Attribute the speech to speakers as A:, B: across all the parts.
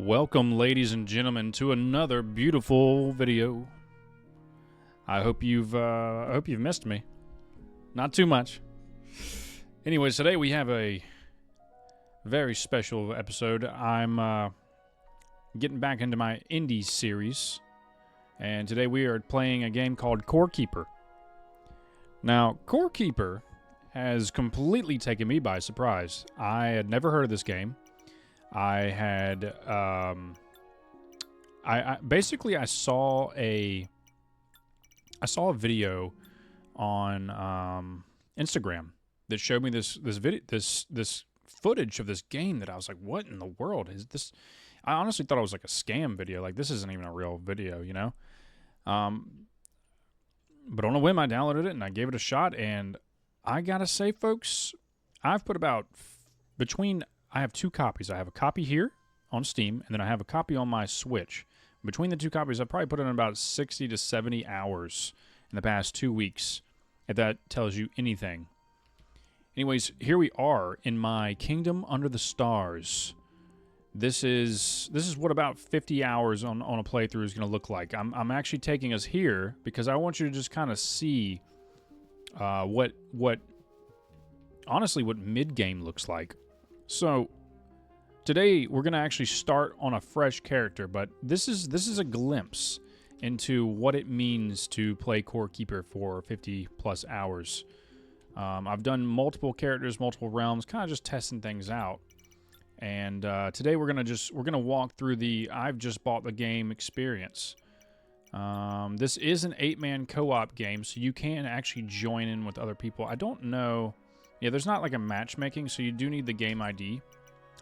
A: Welcome, ladies and gentlemen, to another beautiful video. I hope you've missed me. Not too much. Anyways, today we have a very special episode. I'm getting back into my Indies series, and today we are playing a game called Core Keeper. Now, Core Keeper has completely taken me by surprise. I had never heard of this game. I had, basically I saw a video on Instagram that showed me this footage of this game that I was like, what in the world is this? I honestly thought it was like a scam video. Like, this isn't even a real video, you know? But on a whim, I downloaded it and I gave it a shot, and I gotta say, folks, I've put about I have two copies. I have a copy here on Steam, and then I have a copy on my Switch. Between the two copies, I've probably put in about 60 to 70 hours in the past 2 weeks, if that tells you anything. Anyways, here we are in my Kingdom Under the Stars. This is what about 50 hours on a playthrough is going to look like. I'm actually taking us here because I want you to just kind of see what mid-game looks like. So today we're going to actually start on a fresh character, but this is a glimpse into what it means to play Core Keeper for 50 plus hours. I've done multiple characters, multiple realms, kind of just testing things out. And today we're gonna walk through the I've just bought the game experience. This is an 8-man co-op game, so you can actually join in with other people. I don't know. Yeah, there's not like a matchmaking, so you do need the game ID.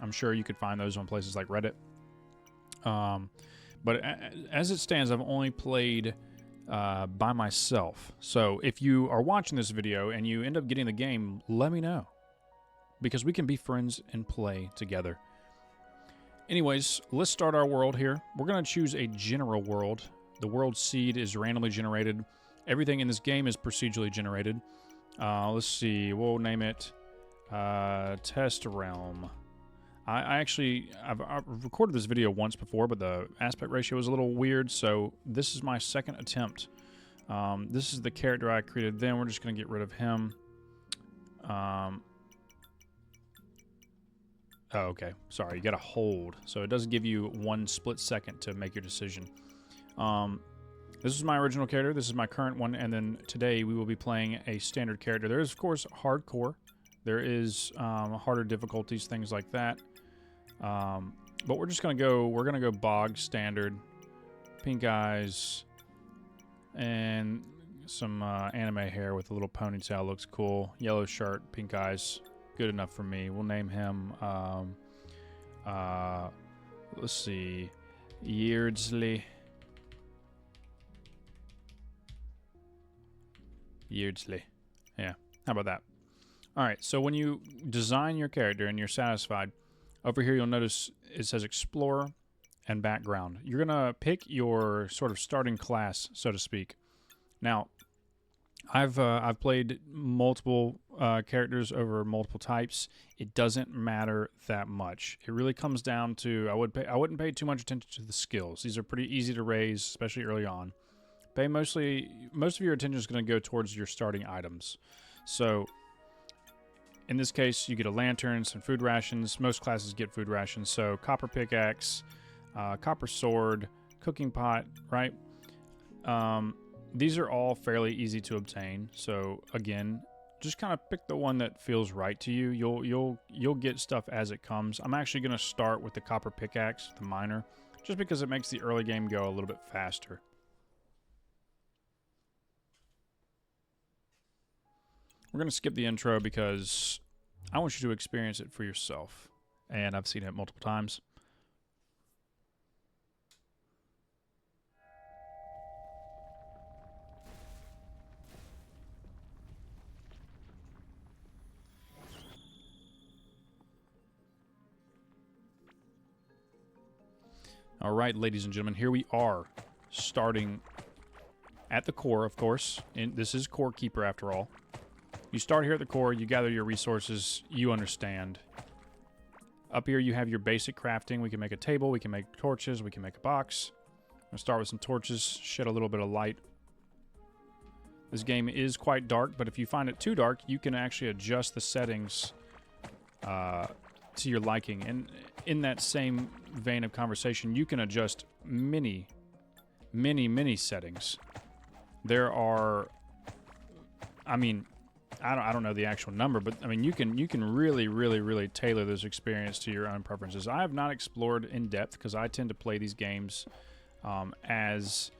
A: I'm sure you could find those on places like Reddit. But as it stands, I've only played by myself. So if you are watching this video and you end up getting the game, let me know, because we can be friends and play together. Anyways, let's start our world here. We're going to choose a general world. The world seed is randomly generated. Everything in this game is procedurally generated. Let's see. We'll name it Test Realm. I've recorded this video once before, but the aspect ratio was a little weird, so this is my second attempt. This is the character I created then. We're just going to get rid of him. Oh, okay. Sorry, you got to hold. So it does give you 1 split second to make your decision. This is my original character. This is my current one. And then today we will be playing a standard character. There is, of course, hardcore. There is harder difficulties, things like that. But we're just going to go bog standard. Pink eyes. And some anime hair with a little ponytail. Looks cool. Yellow shirt, pink eyes. Good enough for me. We'll name him, let's see, Yeardsley. Yeah, how about that? All right, so when you design your character and you're satisfied, over here you'll notice it says Explorer and Background. You're going to pick your sort of starting class, so to speak. Now, I've played multiple characters over multiple types. It doesn't matter that much. It really comes down to I wouldn't pay too much attention to the skills. These are pretty easy to raise, especially early on. Most of your attention is going to go towards your starting items. So in this case, you get a lantern, some food rations. Most classes get food rations. So copper pickaxe, copper sword, cooking pot, right? These are all fairly easy to obtain. So again, just kind of pick the one that feels right to you. You'll get stuff as it comes. I'm actually going to start with the copper pickaxe, the miner, just because it makes the early game go a little bit faster. We're going to skip the intro because I want you to experience it for yourself, and I've seen it multiple times. All right, ladies and gentlemen, here we are, starting at the core, of course. And this is Core Keeper, after all. You start here at the core, you gather your resources, you understand. Up here you have your basic crafting. We can make a table, we can make torches, we can make a box. I'm going to start with some torches, shed a little bit of light. This game is quite dark, but if you find it too dark, you can actually adjust the settings to your liking. And in that same vein of conversation, you can adjust many settings. There are, I mean, I don't know the actual number, but I mean you can really tailor this experience to your own preferences. I have not explored in depth because I tend to play these games as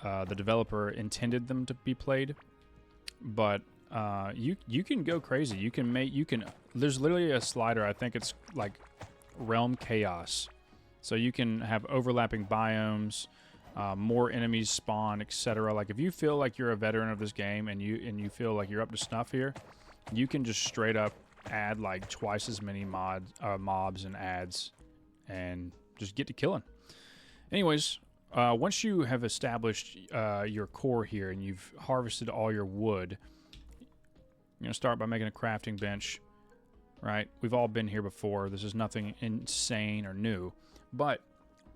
A: the developer intended them to be played. But you can go crazy. You can there's literally a slider. I think it's like Realm Chaos, so you can have overlapping biomes. More enemies spawn, etc. Like if you feel like you're a veteran of this game and you feel like you're up to snuff here, you can just straight up add like twice as many mobs and adds, and just get to killing. Anyways, once you have established your core here and you've harvested all your wood, you're gonna start by making a crafting bench. Right? We've all been here before. This is nothing insane or new, but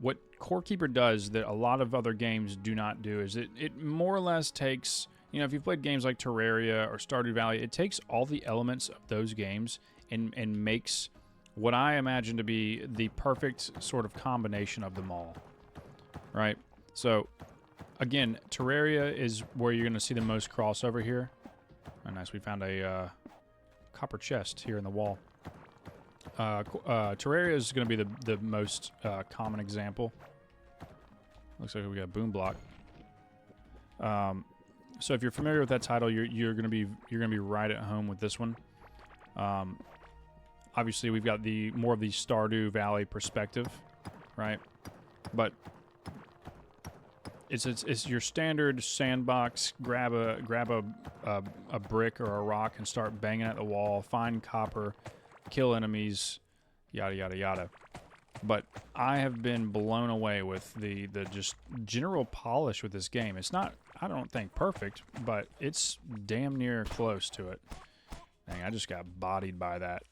A: what Core Keeper does that a lot of other games do not do is it more or less takes, you know, if you've played games like Terraria or Stardew Valley, it takes all the elements of those games and makes what I imagine to be the perfect sort of combination of them all, right? So, again, Terraria is where you're going to see the most crossover here. Oh, nice. We found a copper chest here in the wall. Terraria is going to be the most common example. Looks like we got a boom block. So if you're familiar with that title, you're going to be right at home with this one. Obviously, we've got the more of the Stardew Valley perspective, right? But it's your standard sandbox. Grab a brick or a rock and start banging at the wall. Find copper. Kill enemies, yada yada yada. But I have been blown away with the just general polish with this game. It's not, I don't think, perfect, but it's damn near close to it. Dang, I just got bodied by that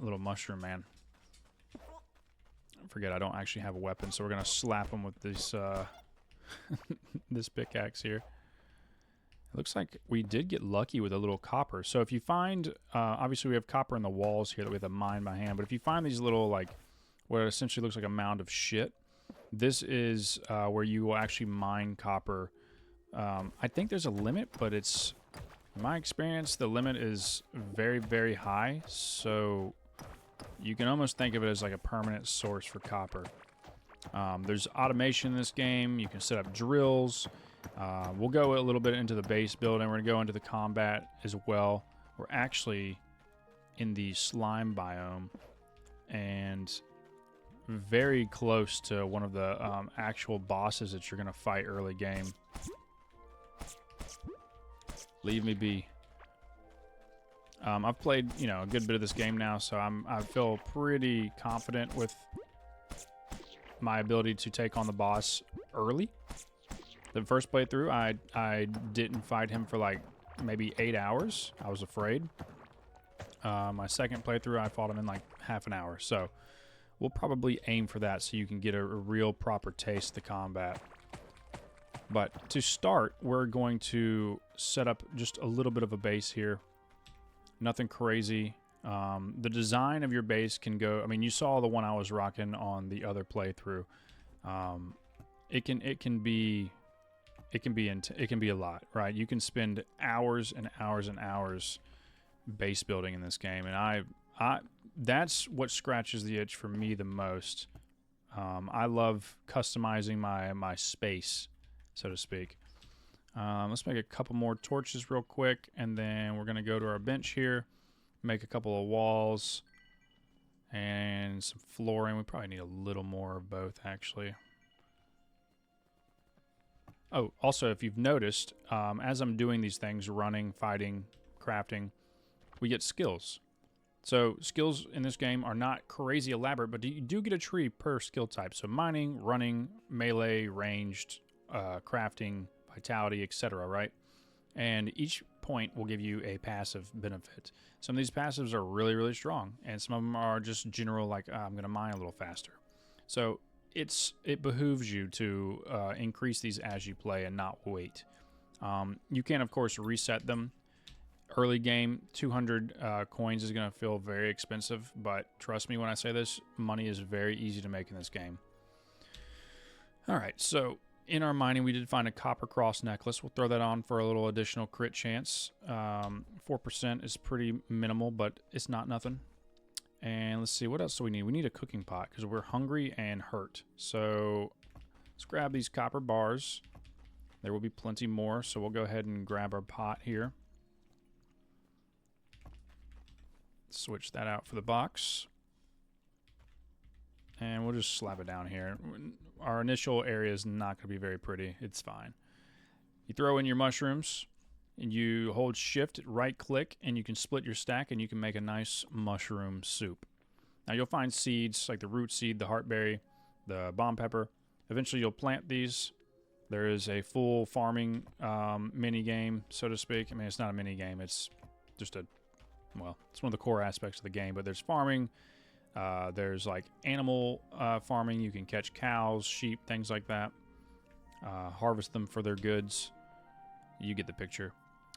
A: little mushroom man. I forget I don't actually have a weapon, so we're gonna slap him with this this pickaxe here. It looks like we did get lucky with a little copper. So if you find, obviously we have copper in the walls here that we have to mine by hand, but if you find these little, like, what essentially looks like a mound of shit, this is where you will actually mine copper. I think there's a limit, but it's, in my experience, the limit is very high, so you can almost think of it as like a permanent source for copper. There's automation in this game. You can set up drills. We'll go a little bit into the base building. We're going to go into the combat as well. We're actually in the slime biome and very close to one of the actual bosses that you're going to fight early game. Leave me be. I've played, you know, a good bit of this game now, so I feel pretty confident with my ability to take on the boss early. The first playthrough, I didn't fight him for like maybe 8 hours. I was afraid. My second playthrough, I fought him in like half an hour. So we'll probably aim for that so you can get a real proper taste of the combat. But to start, we're going to set up just a little bit of a base here. Nothing crazy. The design of your base can go, I mean, you saw the one I was rocking on the other playthrough. It can be a lot, right? You can spend hours and hours and hours base building in this game, and I that's what scratches the itch for me the most. I love customizing my space, so to speak. Let's make a couple more torches real quick, and then we're gonna go to our bench here, make a couple of walls and some flooring. We probably need a little more of both, actually. Oh, also, if you've noticed, as I'm doing these things, running, fighting, crafting, we get skills. So skills in this game are not crazy elaborate, but you do get a tree per skill type. So mining, running, melee, ranged, crafting, vitality, etc., right? And each point will give you a passive benefit. Some of these passives are really, really strong, and some of them are just general, like I'm going to mine a little faster. So it behooves you to increase these as you play and not wait. You can, of course, reset them. Early game, 200 coins is going to feel very expensive, but trust me when I say this, money is very easy to make in this game. All right, so in our mining, we did find a copper cross necklace. We'll throw that on for a little additional crit chance. 4% is pretty minimal, but it's not nothing. And let's see, what else do we need? We need a cooking pot because we're hungry and hurt. So let's grab these copper bars. There will be plenty more, so we'll go ahead and grab our pot here. Switch that out for the box. And we'll just slap it down here. Our initial area is not going to be very pretty. It's fine. You throw in your mushrooms, and you hold shift, right click, and you can split your stack, and you can make a nice mushroom soup. Now you'll find seeds like the root seed, the heartberry, the bomb pepper. Eventually you'll plant these. There is a full farming mini game, so to speak. I mean, it's not a mini game. It's just well, it's one of the core aspects of the game, but there's farming. There's like animal farming. You can catch cows, sheep, things like that. Harvest them for their goods. You get the picture.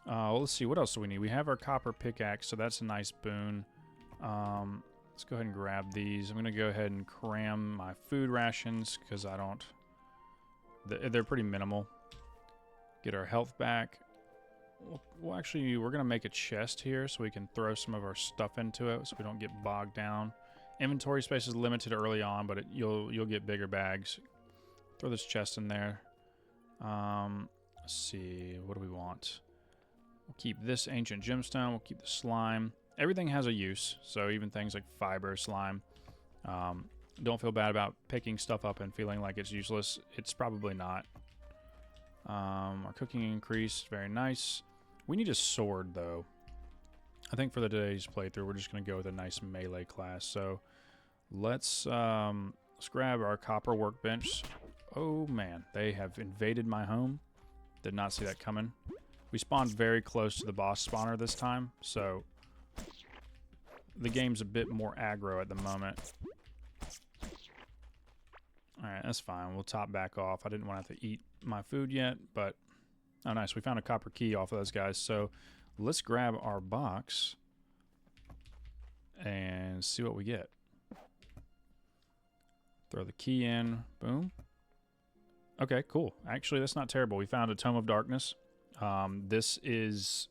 A: Well, let's see. What else do we need? We have our copper pickaxe, so that's a nice boon. Let's go ahead and grab these. I'm going to go ahead and cram my food rations because I don't... They're pretty minimal. Get our health back. Well, actually, we're going to make a chest here so we can throw some of our stuff into it so we don't get bogged down. Inventory space is limited early on, but you'll get bigger bags. Throw this chest in there. Let's see. What do we want? We'll keep this ancient gemstone. We'll keep the slime. Everything has a use, so even things like fiber, slime. Don't feel bad about picking stuff up and feeling like it's useless. It's probably not. Our cooking increase, very nice. We need a sword, though. I think for today's playthrough, we're just going to go with a nice melee class. So let's grab our copper workbench. Oh, man. They have invaded my home. Did not see that coming. We spawned very close to the boss spawner this time, so the game's a bit more aggro at the moment. Alright, that's fine. We'll top back off. I didn't want to have to eat my food yet, but... Oh, nice. We found a copper key off of those guys. So let's grab our box and see what we get. Throw the key in. Boom. Okay, cool. Actually, that's not terrible. We found a Tome of Darkness. This is...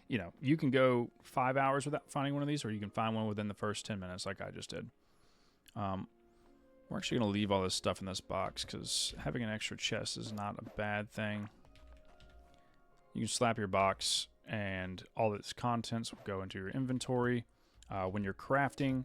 A: You know, you can go 5 hours without finding one of these, or you can find one within the first 10 minutes like I just did. We're actually going to leave all this stuff in this box because having an extra chest is not a bad thing. You can slap your box and all its contents will go into your inventory. When you're crafting,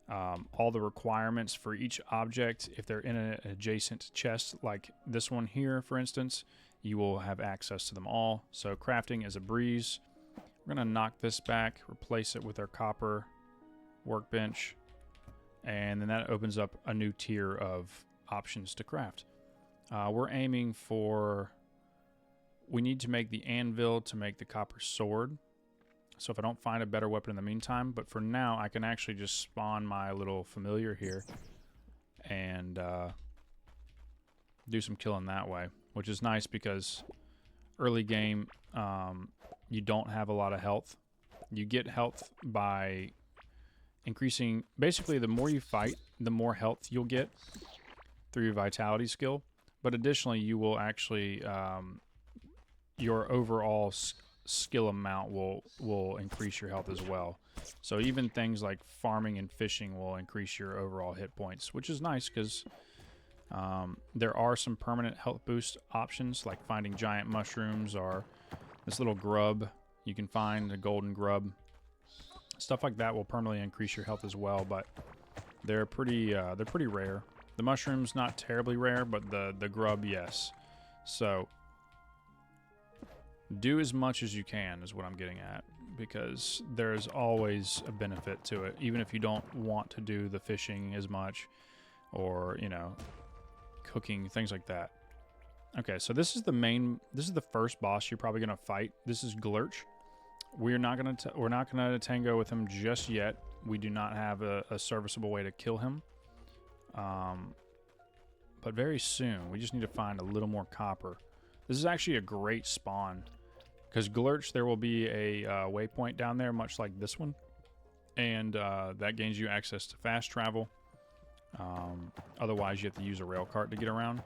A: all the requirements for each object, if they're in an adjacent chest like this one here, for instance, you will have access to them all. So crafting is a breeze. We're going to knock this back, replace it with our copper workbench. And then that opens up a new tier of options to craft. We're aiming for... We need to make the anvil to make the copper sword. So if I don't find a better weapon in the meantime, but for now I can actually just spawn my little familiar here and do some killing that way, which is nice because early game you don't have a lot of health. You get health by increasing, basically the more you fight, the more health you'll get through your vitality skill. But additionally, you will actually, your overall skill amount will increase your health as well. So even things like farming and fishing will increase your overall hit points, which is nice because there are some permanent health boost options like finding giant mushrooms or this little grub you can find, a golden grub. Stuff like that will permanently increase your health as well, but they're pretty rare. The mushrooms not terribly rare, but the grub, yes. So do as much as you can is what I'm getting at, because there's always a benefit to it, even if you don't want to do the fishing as much or, you know, cooking, things like that. Okay, so this is the first boss you're probably gonna fight. This is Glurch. We're not gonna tango with him just yet. We do not have a serviceable way to kill him. But very soon, we just need to find a little more copper. This is actually a great spawn, because Glurch, there will be a waypoint down there, much like this one, and that gains you access to fast travel. Otherwise, you have to use a rail cart to get around.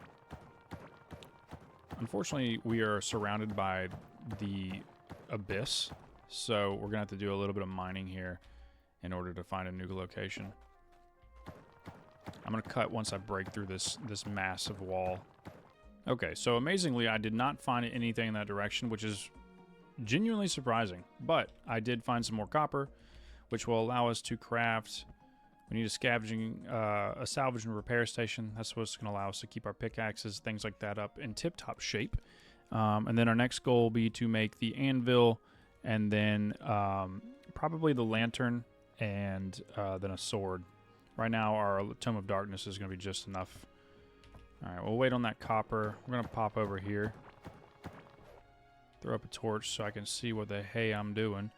A: Unfortunately, we are surrounded by the abyss, so we're gonna have to do a little bit of mining here in order to find a new location. I'm gonna cut once I break through this massive wall. Okay, so amazingly, I did not find anything in that direction, which is genuinely surprising. But I did find some more copper, which will allow us to craft. We need a salvage and repair station. That's what's going to allow us to keep our pickaxes, things like that, up in tip-top shape. And then our next goal will be to make the anvil, and then probably the lantern, and then a sword. Right now, our Tome of Darkness is going to be just enough. All right, we'll wait on that copper. We're going to pop over here. Throw up a torch so I can see what the hey I'm doing.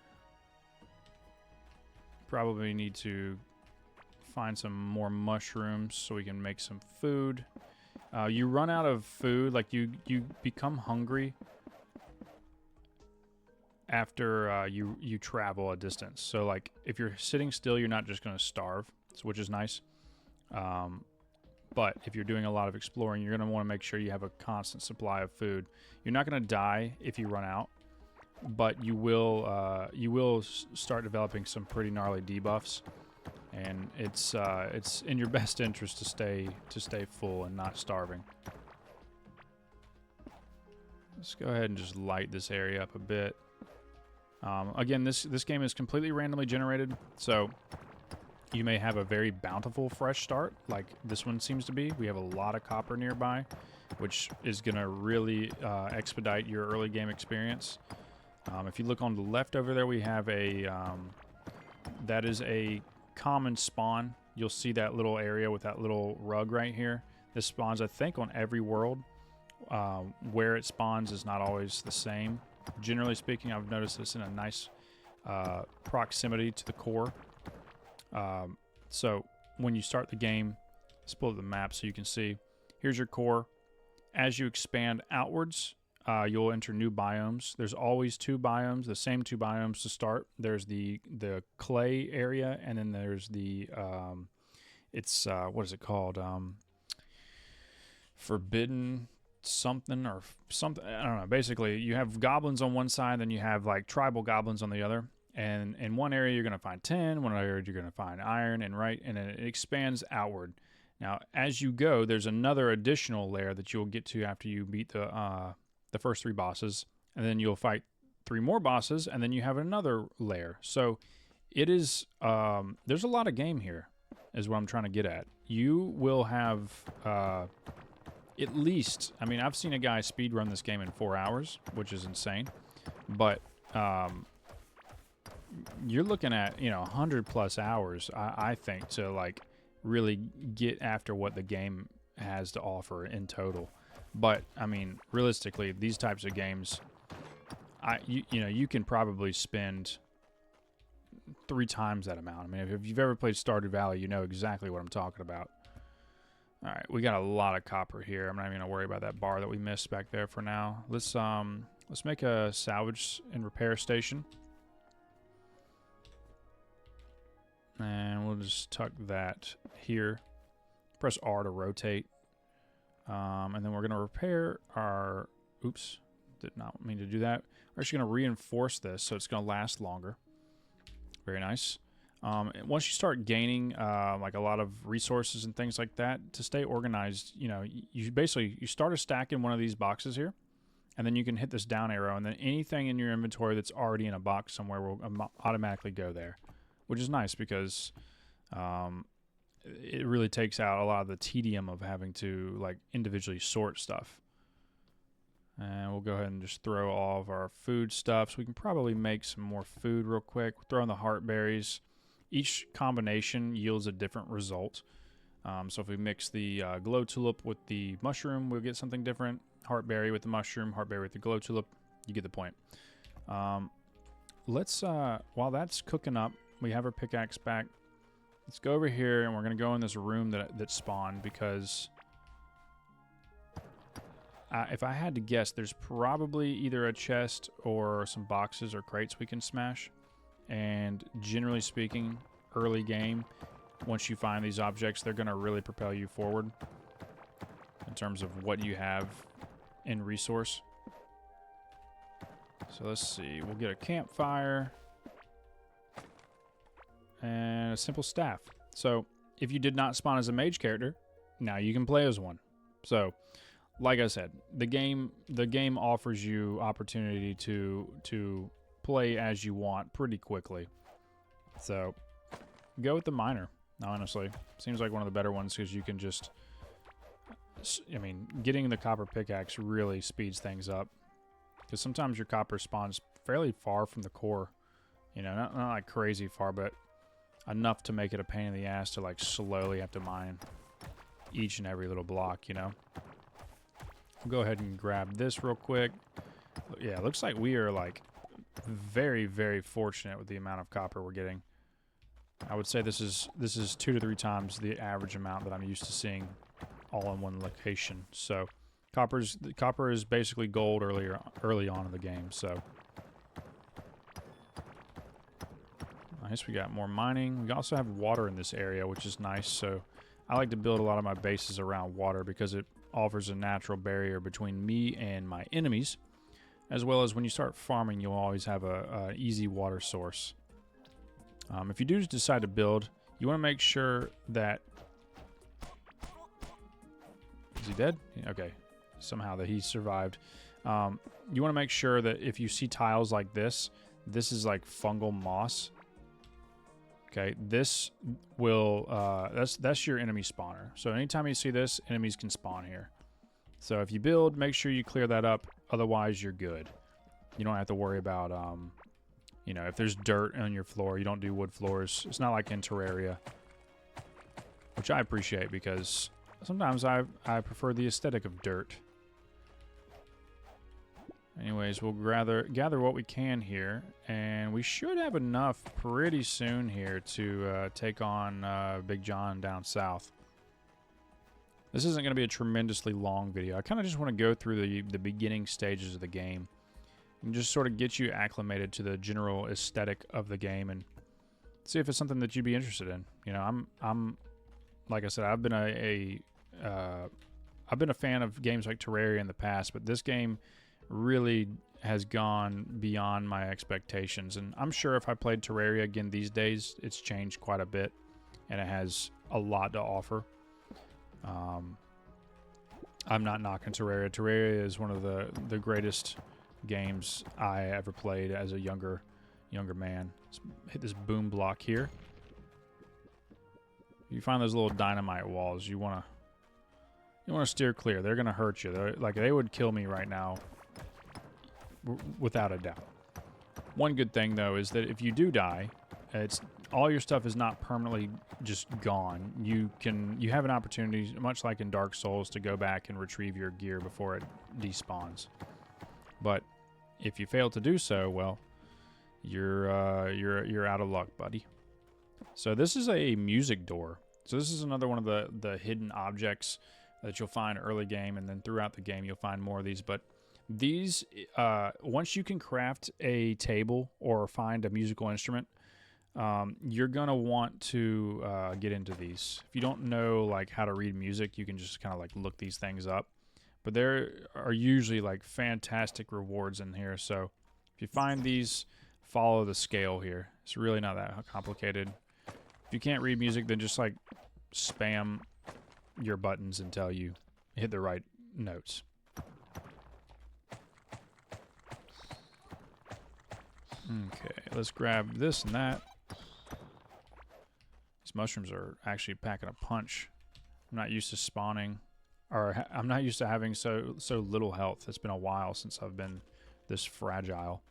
A: Probably need to find some more mushrooms so we can make some food. You run out of food, like you become hungry after you travel a distance. So like if you're sitting still, you're not just going to starve, which is nice. But if you're doing a lot of exploring, you're going to want to make sure you have a constant supply of food. You're not going to die if you run out, but you will start developing some pretty gnarly debuffs, and it's in your best interest to stay full and not starving. Let's go ahead and just light this area up a bit. Again, this game is completely randomly generated, so you may have a very bountiful fresh start, like this one seems to be. We have a lot of copper nearby, which is going to really expedite your early game experience. If you look on the left over there, we have that is a common spawn. You'll see that little area with that little rug right here. This spawns, I think, on every world. Where it spawns is not always the same. Generally speaking, I've noticed this in a nice proximity to the core. So when you start the game, let's pull up the map so you can see. Here's your core. As you expand outwards, you'll enter new biomes. There's always two biomes, the same two biomes to start. There's the clay area, and then there's the what is it called? Forbidden something or something. I don't know. Basically, you have goblins on one side, then you have like tribal goblins on the other. And in one area you're going to find tin, one area you're going to find iron, and then it expands outward. Now, as you go, there's another additional layer that you'll get to after you beat the first three bosses, and then you'll fight three more bosses, and then you have another layer. So it is there's a lot of game here, is what I'm trying to get at. You will have at least, I mean, I've seen a guy speedrun this game in 4 hours, which is insane, but you're looking at 100+ hours, I think, to like really get after what the game has to offer in total. But I mean, realistically, these types of games, you can probably spend 3 times that amount. I mean, if you've ever played Stardew Valley, you know exactly what I'm talking about. All right, we got a lot of copper here. I'm not even gonna worry about that bar that we missed back there for now. Let's make a salvage and repair station. And we'll just tuck that here. Press R to rotate. And then we're going to repair our... Oops. Did not mean to do that. We're actually going to reinforce this so it's going to last longer. Very nice. Once you start gaining like a lot of resources and things like that, to stay organized, you start a stack in one of these boxes here. And then you can hit this down arrow. And then anything in your inventory that's already in a box somewhere will automatically go there. Which is nice because it really takes out a lot of the tedium of having to like individually sort stuff. And we'll go ahead and just throw all of our food stuff. So we can probably make some more food real quick. We'll throw in the heart berries. Each combination yields a different result. So if we mix the glow tulip with the mushroom, we'll get something different. Heartberry with the mushroom, heartberry with the glow tulip. You get the point. Let's, while that's cooking up, we have our pickaxe back. Let's go over here, and we're going to go in this room that spawned, because if I had to guess, there's probably either a chest or some boxes or crates we can smash. And generally speaking, early game, once you find these objects, they're going to really propel you forward in terms of what you have in resource. So let's see. We'll get a campfire and a simple staff. So if you did not spawn as a mage character, now you can play as one. So like I said, the game offers you opportunity to play as you want pretty quickly. So go with the miner, honestly. Seems like one of the better ones, because you can just, I mean, getting the copper pickaxe really speeds things up, because sometimes your copper spawns fairly far from the core. You know, not like crazy far, but enough to make it a pain in the ass to like slowly have to mine each and every little block, you know. We'll go ahead and grab this real quick. Yeah, it looks like we are like very, very fortunate with the amount of copper we're getting. I would say this is 2 to 3 times the average amount that I'm used to seeing all in one location. So copper is basically gold early on in the game. So nice, we got more mining. We also have water in this area, which is nice. So I like to build a lot of my bases around water, because it offers a natural barrier between me and my enemies, as well as when you start farming, you'll always have a easy water source. If you do decide to build, you want to make sure that... Is he dead? Okay. Somehow that he survived. You want to make sure that if you see tiles like this is like fungal moss. Okay, this will, that's your enemy spawner. So anytime you see this, enemies can spawn here. So if you build, make sure you clear that up. Otherwise, you're good. You don't have to worry about, you know, if there's dirt on your floor, you don't do wood floors. It's not like in Terraria, which I appreciate, because sometimes I prefer the aesthetic of dirt. Anyways, we'll gather what we can here, and we should have enough pretty soon here to take on Big John down south. This isn't going to be a tremendously long video. I kind of just want to go through the beginning stages of the game and just sort of get you acclimated to the general aesthetic of the game and see if it's something that you'd be interested in. You know, I'm like I said, I've been a fan of games like Terraria in the past, but this game really has gone beyond my expectations, and I'm sure if I played Terraria again these days, it's changed quite a bit and it has a lot to offer. I'm not knocking Terraria. Terraria is one of the greatest games I ever played as a younger man. Let's hit this boom block here. You find those little dynamite walls, you want to steer clear. They're gonna hurt you. They would kill me right now, without a doubt. One good thing though is that if you do die, all your stuff is not permanently just gone. You have an opportunity, much like in Dark Souls, to go back and retrieve your gear before it despawns. But if you fail to do so, well, you're out of luck, buddy. So this is a music door. So this is another one of the hidden objects that you'll find early game, and then throughout the game you'll find more of these. But these, once you can craft a table or find a musical instrument, you're gonna want to get into these. If you don't know like how to read music, you can just kind of like look these things up. But there are usually like fantastic rewards in here. So if you find these, follow the scale here. It's really not that complicated. If you can't read music, then just like spam your buttons until you hit the right notes. Okay, let's grab this and that. These mushrooms are actually packing a punch. I'm not used to spawning, or I'm not used to having so little health. It's been a while since I've been this fragile.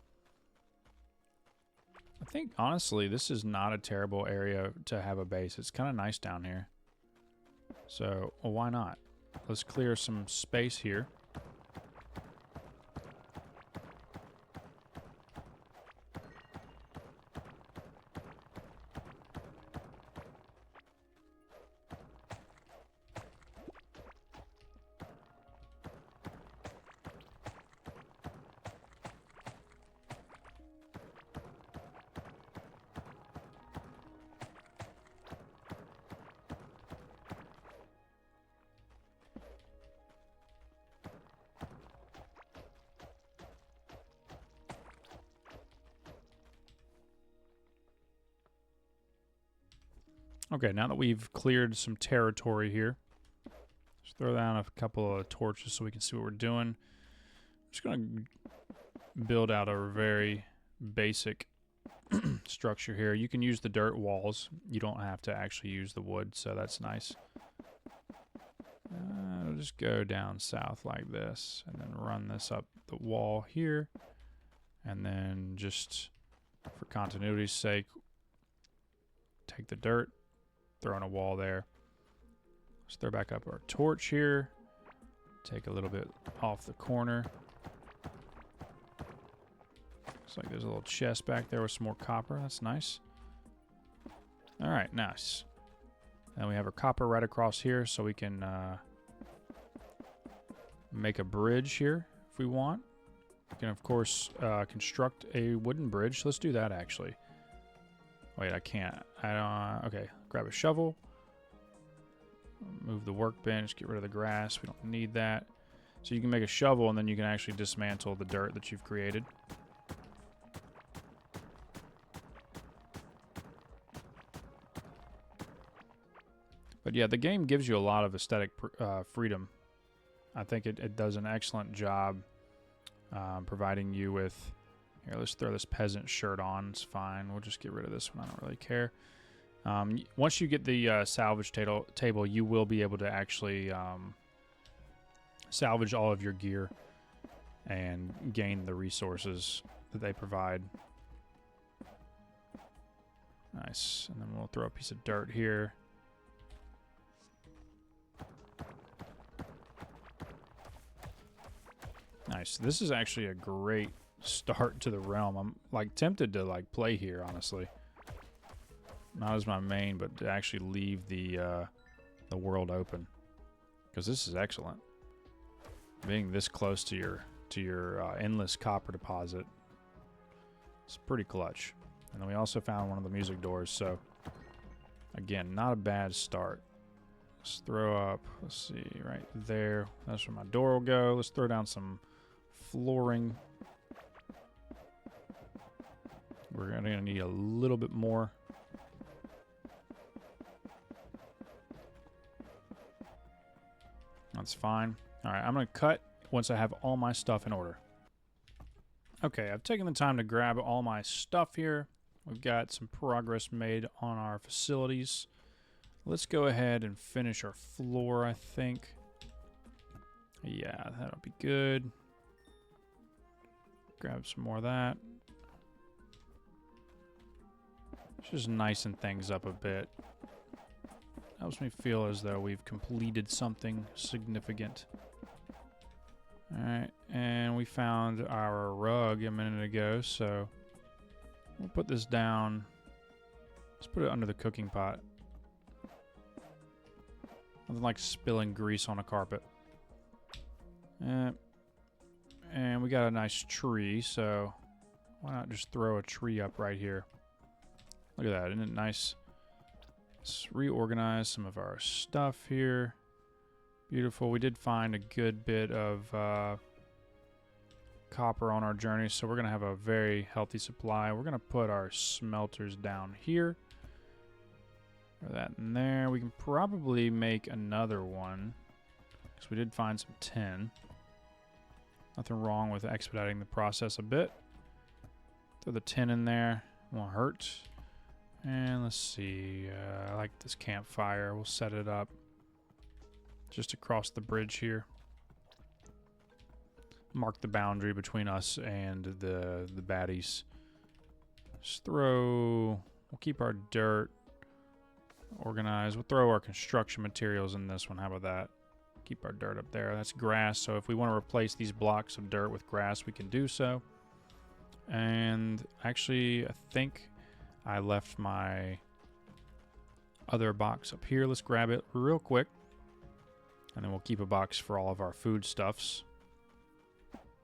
A: I think, honestly, this is not a terrible area to have a base. It's kind of nice down here. So, well, why not? Let's clear some space here. Okay, now that we've cleared some territory here, let's throw down a couple of torches so we can see what we're doing. I'm just going to build out a very basic structure here. You can use the dirt walls. You don't have to actually use the wood, so that's nice. I'll just go down south like this, and then run this up the wall here. And then just for continuity's sake, take the dirt, throw in a wall there. Let's throw back up our torch here. Take a little bit off the corner. Looks like there's a little chest back there with some more copper. That's nice. All right, nice. And we have our copper right across here, so we can make a bridge here if we want. We can, of course, construct a wooden bridge. Let's do that, actually. Wait, I can't. I don't. Okay, grab a shovel. Move the workbench. Get rid of the grass. We don't need that. So you can make a shovel, and then you can actually dismantle the dirt that you've created. But yeah, the game gives you a lot of aesthetic freedom. I think it does an excellent job providing you with... Here, let's throw this peasant shirt on. It's fine. We'll just get rid of this one. I don't really care. Once you get the salvage table, you will be able to actually salvage all of your gear and gain the resources that they provide. Nice. And then we'll throw a piece of dirt here. Nice. This is actually a great start to the realm. I'm like tempted to like play here, honestly. Not as my main, but to actually leave the world open, because this is excellent. Being this close to your endless copper deposit, it's pretty clutch. And then we also found one of the music doors, so again, not a bad start. Let's throw up, let's see, right there. That's where my door will go. Let's throw down some flooring. We're gonna need a little bit more. That's fine. All right, I'm gonna cut once I have all my stuff in order. Okay, I've taken the time to grab all my stuff here. We've got some progress made on our facilities. Let's go ahead and finish our floor, I think. Yeah, that'll be good. Grab some more of that. Just nicen things up a bit. Helps me feel as though we've completed something significant. Alright, and we found our rug a minute ago, so we'll put this down. Let's put it under the cooking pot. Nothing like spilling grease on a carpet. And we got a nice tree, so why not just throw a tree up right here? Look at that, isn't it nice? Let's reorganize some of our stuff here. Beautiful. We did find a good bit of copper on our journey, so we're going to have a very healthy supply. We're going to put our smelters down here. Throw that in there. We can probably make another one, because we did find some tin. Nothing wrong with expediting the process a bit. Throw the tin in there. Won't hurt. And let's see. I like this campfire. We'll set it up just across the bridge here. Mark the boundary between us and the baddies. Just throw... We'll keep our dirt organized. We'll throw our construction materials in this one. How about that? Keep our dirt up there. That's grass, so if we want to replace these blocks of dirt with grass, we can do so. And actually, I think I left my other box up here. Let's grab it real quick. And then we'll keep a box for all of our foodstuffs.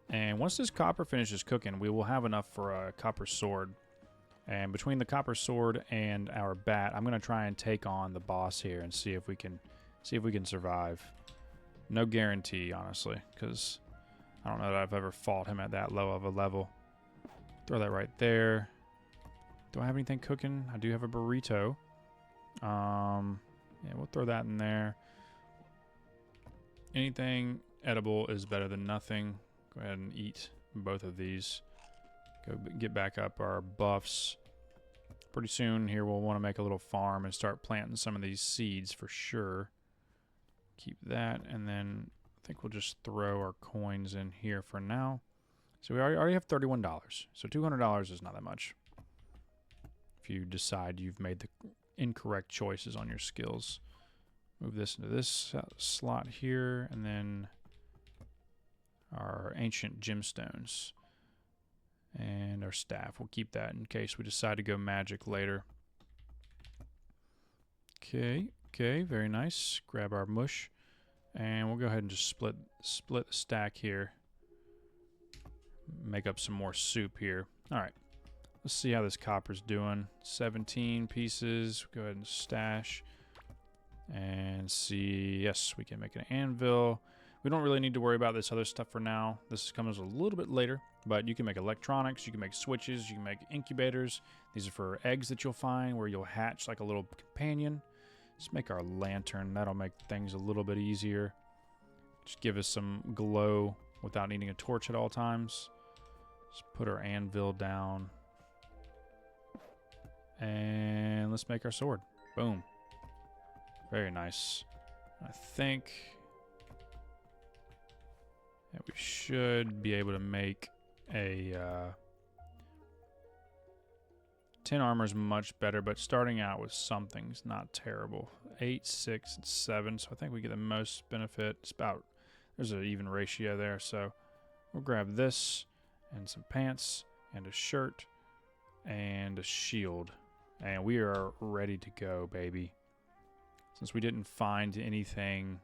A: And once this copper finishes cooking, we will have enough for a copper sword. And between the copper sword and our bat, I'm going to try and take on the boss here and see if we can survive. No guarantee, honestly, because I don't know that I've ever fought him at that low of a level. Throw that right there. Do I have anything cooking? I do have a burrito. Yeah, we'll throw that in there. Anything edible is better than nothing. Go ahead and eat both of these. Go get back up our buffs. Pretty soon here we'll want to make a little farm and start planting some of these seeds for sure. Keep that, and then I think we'll just throw our coins in here for now. So we already have $31. So $200 is not that much. If you decide you've made the incorrect choices on your skills. Move this into this slot here, and then our ancient gemstones and our staff. We'll keep that in case we decide to go magic later. Okay, very nice. Grab our mush, and we'll go ahead and just split the stack here. Make up some more soup here. All right, let's see how this copper's doing. 17 pieces. Go ahead and stash. And see, yes, we can make an anvil. We don't really need to worry about this other stuff for now. This comes a little bit later, but you can make electronics, you can make switches, you can make incubators. These are for eggs that you'll find where you'll hatch like a little companion. Let's make our lantern. That'll make things a little bit easier. Just give us some glow without needing a torch at all times. Let's put our anvil down. And let's make our sword. Boom. Very nice. I think that we should be able to make a 10 armor is much better, but starting out with something's not terrible. 8, 6, and 7, so I think we get the most benefit. It's about, there's an even ratio there, so we'll grab this and some pants and a shirt and a shield, and we are ready to go, baby. Since we didn't find anything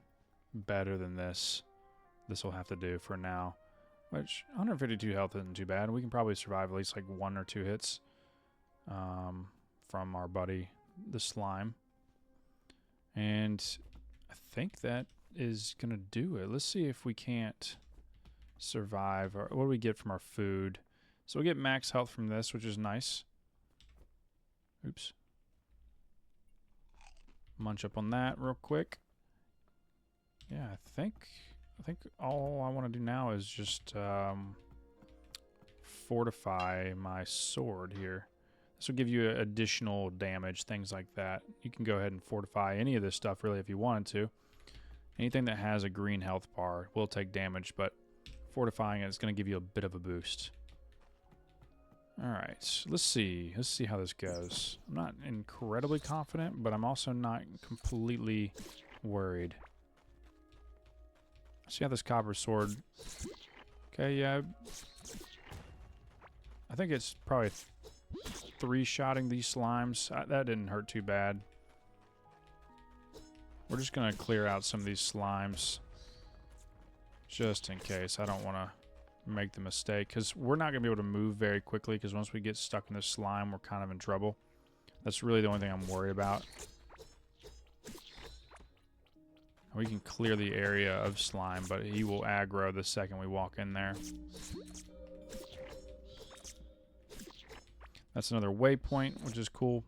A: better than this, this will have to do for now. Which, 152 health isn't too bad. We can probably survive at least like 1 or 2 hits from our buddy, the slime. And I think that is going to do it. Let's see if we can't survive. Or what do we get from our food? So we get max health from this, which is nice. Oops. Munch up on that real quick. Yeah, I think all I want to do now is just fortify my sword here. This will give you additional damage, things like that. You can go ahead and fortify any of this stuff really if you wanted to. Anything that has a green health bar will take damage, but fortifying it is going to give you a bit of a boost. Alright, let's see how this goes. I'm not incredibly confident, but I'm also not completely worried. See how this copper sword... Okay, yeah. I think it's probably 3-shotting these slimes. That didn't hurt too bad. We're just going to clear out some of these slimes. Just in case. I don't want to make the mistake, because we're not going to be able to move very quickly, because once we get stuck in this slime, we're kind of in trouble. That's really the only thing I'm worried about. We can clear the area of slime, but he will aggro the second we walk in there. That's another waypoint, which is cool.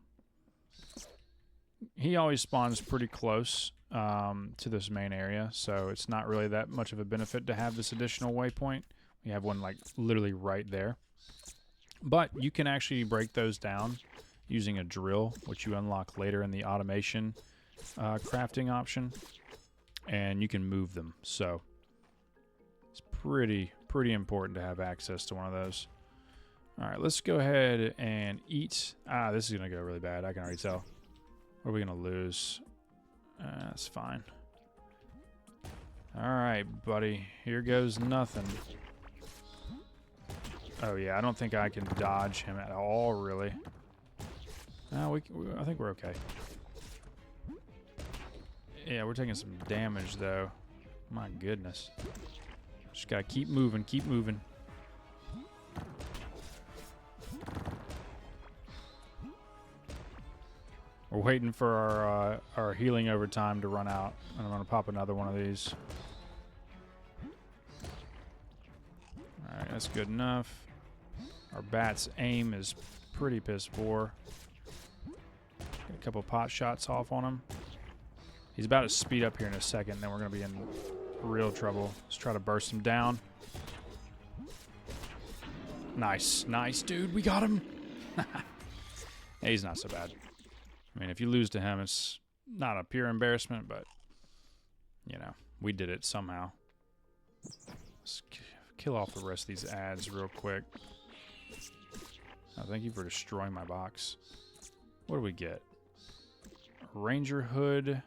A: He always spawns pretty close to this main area, so it's not really that much of a benefit to have this additional waypoint. We have one like literally right there. But you can actually break those down using a drill, which you unlock later in the automation crafting option. And you can move them. So it's pretty important to have access to one of those. All right, let's go ahead and eat. This is going to go really bad. I can already tell. What are we going to lose? That's fine. All right, buddy. Here goes nothing. Oh, yeah. I don't think I can dodge him at all, really. No, I think we're okay. Yeah, we're taking some damage, though. My goodness. Just gotta keep moving, keep moving. We're waiting for our healing over time to run out. And I'm gonna pop another one of these. Alright, that's good enough. Our bat's aim is pretty piss poor. Gotta couple pot shots off on him. He's about to speed up here in a second, then we're going to be in real trouble. Let's try to burst him down. Nice. Nice, dude. We got him. Hey, he's not so bad. I mean, if you lose to him, it's not a pure embarrassment, but, you know, we did it somehow. Let's kill off the rest of these ads real quick. Oh, thank you for destroying my box. What do we get? A Ranger hood.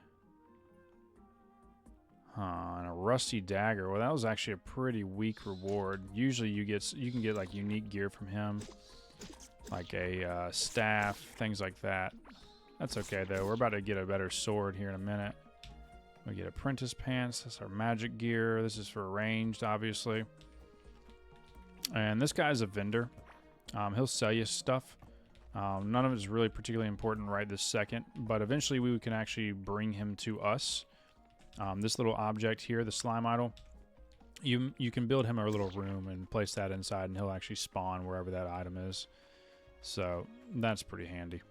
A: And a rusty dagger. Well, that was actually a pretty weak reward. Usually you can get like unique gear from him. Like a staff, things like that. That's okay though. We're about to get a better sword here in a minute. We get apprentice pants. That's our magic gear. This is for ranged, obviously. And this guy's a vendor. He'll sell you stuff. None of it is really particularly important right this second, but eventually we can actually bring him to us. This little object here, the slime idol, you can build him a little room and place that inside, and he'll actually spawn wherever that item is. So that's pretty handy.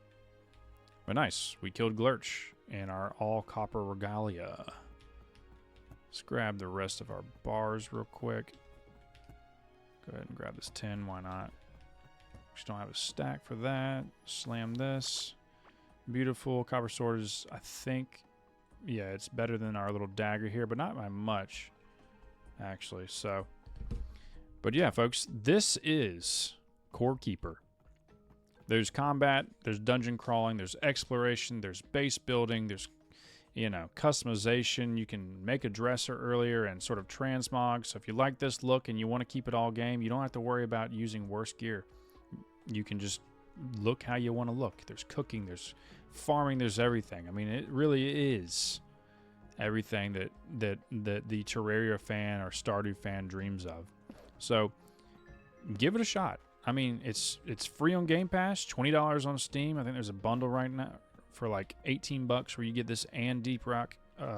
A: But nice, we killed Glurch in our all copper regalia. Let's grab the rest of our bars real quick. Go ahead and grab this tin, why not? Just don't have a stack for that. Slam this. Beautiful. Copper sword is, I think, yeah, it's better than our little dagger here, but not by much, actually. So, but yeah, folks, this is Core Keeper. There's combat, there's dungeon crawling, there's exploration, there's base building, there's, you know, customization. You can make a dresser earlier and sort of transmog. So if you like this look and you want to keep it all game, you don't have to worry about using worse gear. You can just look how you want to look. There's cooking, there's farming, there's everything. I mean, it really is everything that the Terraria fan or Stardew fan dreams of. So give it a shot. I mean, it's free on Game Pass, $20 on Steam. I think there's a bundle right now for like $18 where you get this and Deep Rock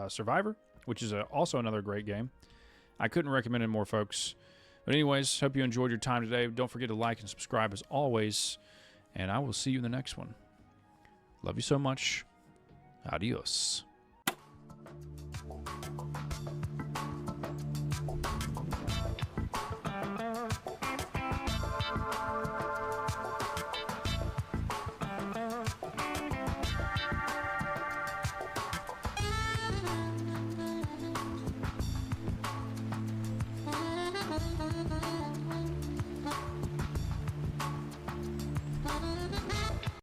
A: Survivor, which is also another great game. I couldn't recommend it more, folks. But anyways, hope you enjoyed your time today. Don't forget to like and subscribe as always, and I will see you in the next one. Love you so much. Adios.